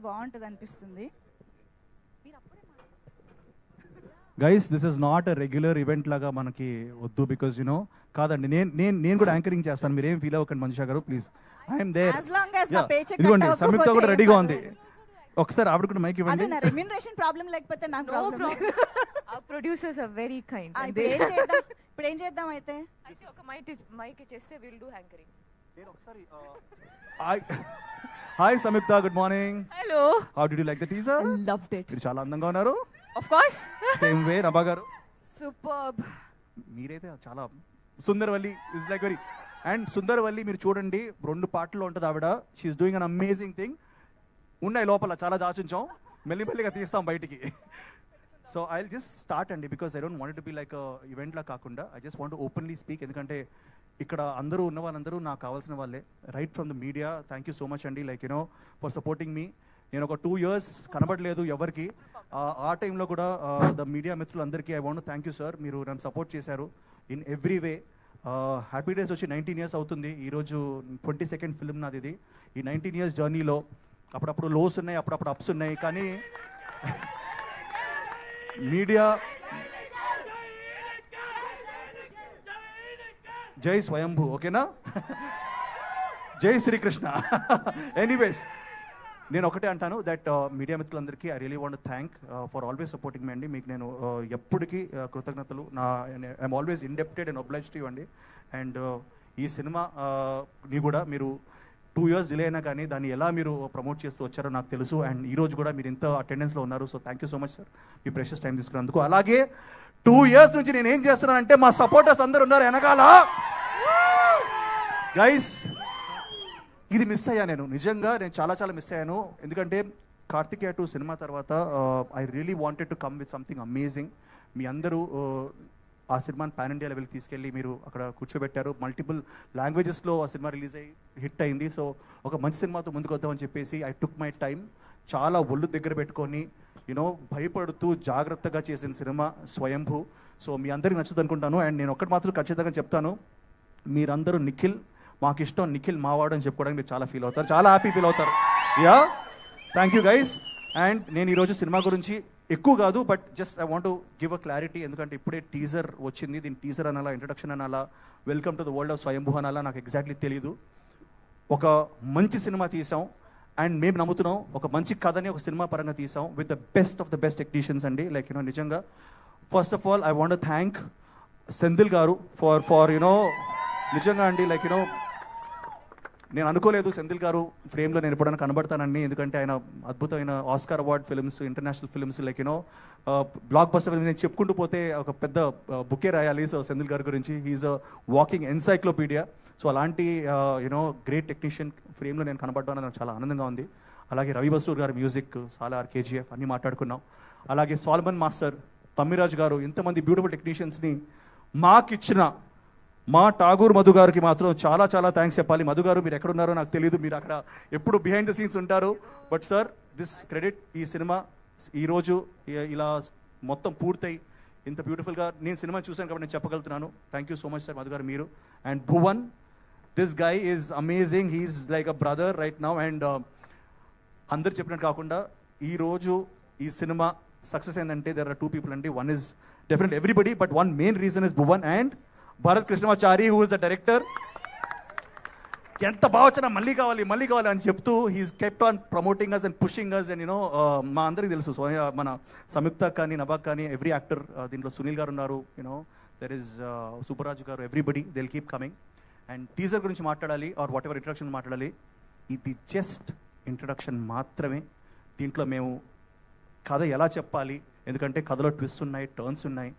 బాగుంటుంది అనిపిస్తుంది. Guys, this is not a regular event లాగా మనకి వద్దు, బికాజ్ యునో కాదండి, నేను కూడా యాంకరింగ్ చేస్తాను, మీరేం ఫీల్ అవ్వకండి Manisha garu, please. I'm there. As long as నా paycheck ఇదిగోండి cut సంయుక్త కూడా అవ్వకపోతే రెడీగా ఏం ఉంది. ఒకసారి ఆవిడ కూడా మైక్ అదే ఇవ్వండి. నా రెమ్యూనరేషన్ ప్రాబ్లం లేకపోతే నాకు No problem problem. Our producers are very kind. and ఇప్పుడు they- ఏం చేద్దాం ఇప్పుడు ఏం చేద్దాం అయితే అయితే ఒక మైక్ ఇచ్చేస్తే we'll do anchoring. Hi Samyuktha, good morning. Hello. How did you like the teaser? I loved it. మీరు చాలా అందంగా ఉన్నారు. Of course. Same way Nabha గారు, సూపర్బ్. మీరైతే చాలా Sundaravalli is like very. And Sundaravalli మీరు చూడండి, 2 పాటల్లో ఉంటుంది ఆవిడ. She's doing an amazing thing. ఉన్నాయి లోపల, చాలా దాచుంచాం, మెల్లిమెల్లిగా తీస్తాం బయటికి. So I will just start అండి, because I don't want to be like ఈవెంట్లా కాకుండా I just want openly speak. ఎందుకంటే ఇక్కడ అందరూ ఉన్న వాళ్ళందరూ నాకు కావాల్సిన వాళ్ళే, right from the media. Thank you so much అండి, లైక్ యూనో ఫర్ సపోర్టింగ్ మీ. నేను ఒక 2 years కనబడలేదు ఎవరికి. ఆ టైంలో కూడా ద మీడియా మిత్రులందరికీ I want thank you sir. మీరు నన్ను సపోర్ట్ చేశారు in every way. Happy days వచ్చి 19 years అవుతుంది. ఈరోజు 22nd ఫిల్మ్ నాది ఇది. ఈ 19 years జర్నీలో అప్పుడప్పుడు లోస్ ఉన్నాయి, అప్పుడప్పుడు అప్స్ ఉన్నాయి, కానీ మీడియా జై స్వయంభూ, ఓకేనా? జై శ్రీకృష్ణ. ఎనీవేస్, నేను ఒకటే అంటాను దట్ మీడియా మిత్రులందరికీ I really want thank for always supporting మీ అండి. మీకు నేను ఎప్పటికీ కృతజ్ఞతలు. I'm always indebted and oblige to you అండి. అండ్ ఈ సినిమా ని కూడా మీరు 2 years డిలే అయినా కానీ దాన్ని ఎలా మీరు ప్రమోట్ చేస్తూ వచ్చారో నాకు తెలుసు. అండ్ ఈ రోజు కూడా మీరు ఇంత అటెండెన్స్లో ఉన్నారు. So thank you so much sir, me precious time తీసుకున్నందుకు. అలాగే 2 years నుంచి నేను ఏం చేస్తున్నానంటే మా సపోర్టర్స్ అందరు ఉన్నారు వెనకాల. గైస్, ఇది మిస్ అయ్యా నేను, నిజంగా నేను చాలా చాలా మిస్ అయ్యాను. ఎందుకంటే కార్తికేయ 2 సినిమా తర్వాత I really wanted to come with something amazing. మీ అందరూ ఆ సినిమాని పాన్ ఇండియా లెవెల్కి తీసుకెళ్ళి మీరు అక్కడ కూర్చోబెట్టారు. మల్టిపుల్ లాంగ్వేజెస్లో ఆ సినిమా రిలీజ్ అయ్యి హిట్ అయింది. సో ఒక మంచి సినిమాతో ముందుకు వద్దామని చెప్పేసి ఐ టుక్ మై టైం. చాలా ఒళ్ళు దగ్గర పెట్టుకొని యూనో భయపడుతూ జాగ్రత్తగా చేసిన సినిమా స్వయంభూ. సో మీ అందరికీ నచ్చుతుంది అనుకుంటాను. అండ్ నేను ఒక్కటి మాత్రం ఖచ్చితంగా చెప్తాను, మీరందరూ నిఖిల్ మాకు ఇష్టం, నిఖిల్ మావాడు అని చెప్పుకోవడానికి మీరు చాలా ఫీల్ అవుతారు, చాలా హ్యాపీ ఫీల్ అవుతారు. Yeah, thank you guys. And నేను ఈరోజు సినిమా గురించి ఎక్కువ కాదు, but just I want to give a clarity. ఎందుకంటే ఇప్పుడే టీజర్ వచ్చింది, దీని టీజర్ అనాలా, ఇంట్రడక్షన్ అనాలా, welcome to the world of స్వయంభూ అనాలా, నాకు ఎగ్జాక్ట్లీ తెలీదు. ఒక మంచి సినిమా తీసాం అండ్ మేము నమ్ముతున్నాం, ఒక మంచి కథని ఒక సినిమా పరంగా తీసాం with the best of the best technicians అండి. లైక్ యూనో నిజంగా first of all I want thank Senthil గారు ఫర్ యునో నిజంగా అండి, లైక్ యూనో నేను అనుకోలేదు సెంధిల్ గారు ఫ్రేమ్లో నేను ఎప్పుడైనా కనబడతానండి. ఎందుకంటే ఆయన అద్భుతమైన Oscar award films, international films, like you know block buster నేను చెప్పుకుంటూ పోతే ఒక పెద్ద బుకే రాయాలి. సో సెంధిల్ గారి గురించి he's a walking encyclopedia. So అలాంటి యూనో గ్రేట్ టెక్నీషియన్ ఫ్రేమ్లో నేను కనబడడం నాకు చాలా ఆనందంగా ఉంది. అలాగే రవి బసూర్ గారి మ్యూజిక్, సాలార్, కేజీఎఫ్ అన్నీ మాట్లాడుకున్నాం. అలాగే సాల్మన్ మాస్టర్, తమ్మిరాజ్ గారు, ఇంతమంది బ్యూటిఫుల్ టెక్నీషియన్స్ని మాకిచ్చిన మా ఠాగూర్ మధు గారికి మాత్రం చాలా చాలా థ్యాంక్స్ చెప్పాలి. మధు గారు మీరు ఎక్కడున్నారో నాకు తెలియదు, మీరు అక్కడ ఎప్పుడు బిహైండ్ ద సీన్స్ ఉంటారు. బట్ సార్, దిస్ క్రెడిట్, ఈ సినిమా ఈరోజు ఇలా మొత్తం పూర్తయి ఇంత బ్యూటిఫుల్గా నేను సినిమా చూశాను కాబట్టి నేను చెప్పగలుగుతున్నాను. Thank you so much sir, Madhu గారు మీరు. And Bhuvan, this guy is amazing, he's like a brother right now. And అందరు చెప్పినట్టు కాకుండా ఈరోజు ఈ సినిమా సక్సెస్ ఏంటంటే దెర్ ఆర్ 2 people అండి. One is definite everybody, but one main reason is Bhuvan and Bharat Krishnamachari, who is the director. ఎంత బాగా వచ్చినా మళ్ళీ కావాలి మళ్ళీ కావాలి అని చెప్తూ he's kept on promoting us and pushing us. And you know మా అందరికీ తెలుసు, మన సంయుక్త కానీ నభాక్ కానీ ఎవ్రీ యాక్టర్, దీంట్లో సునీల్ గారు ఉన్నారు, యూనో దెర్ ఇస్ సుబ్బరాజు గారు, everybody they will keep coming. And teaser గురించి మాట్లాడాలి ఆర్ వాట్ ఎవర్ ఇంట్రడక్షన్ మాట్లాడాలి, ఇది జస్ట్ ఇంట్రడక్షన్ మాత్రమే. దీంట్లో మేము కథ ఎలా చెప్పాలి, ఎందుకంటే కథలో ట్విస్ట్ ఉన్నాయి, టర్న్స్ ఉన్నాయి.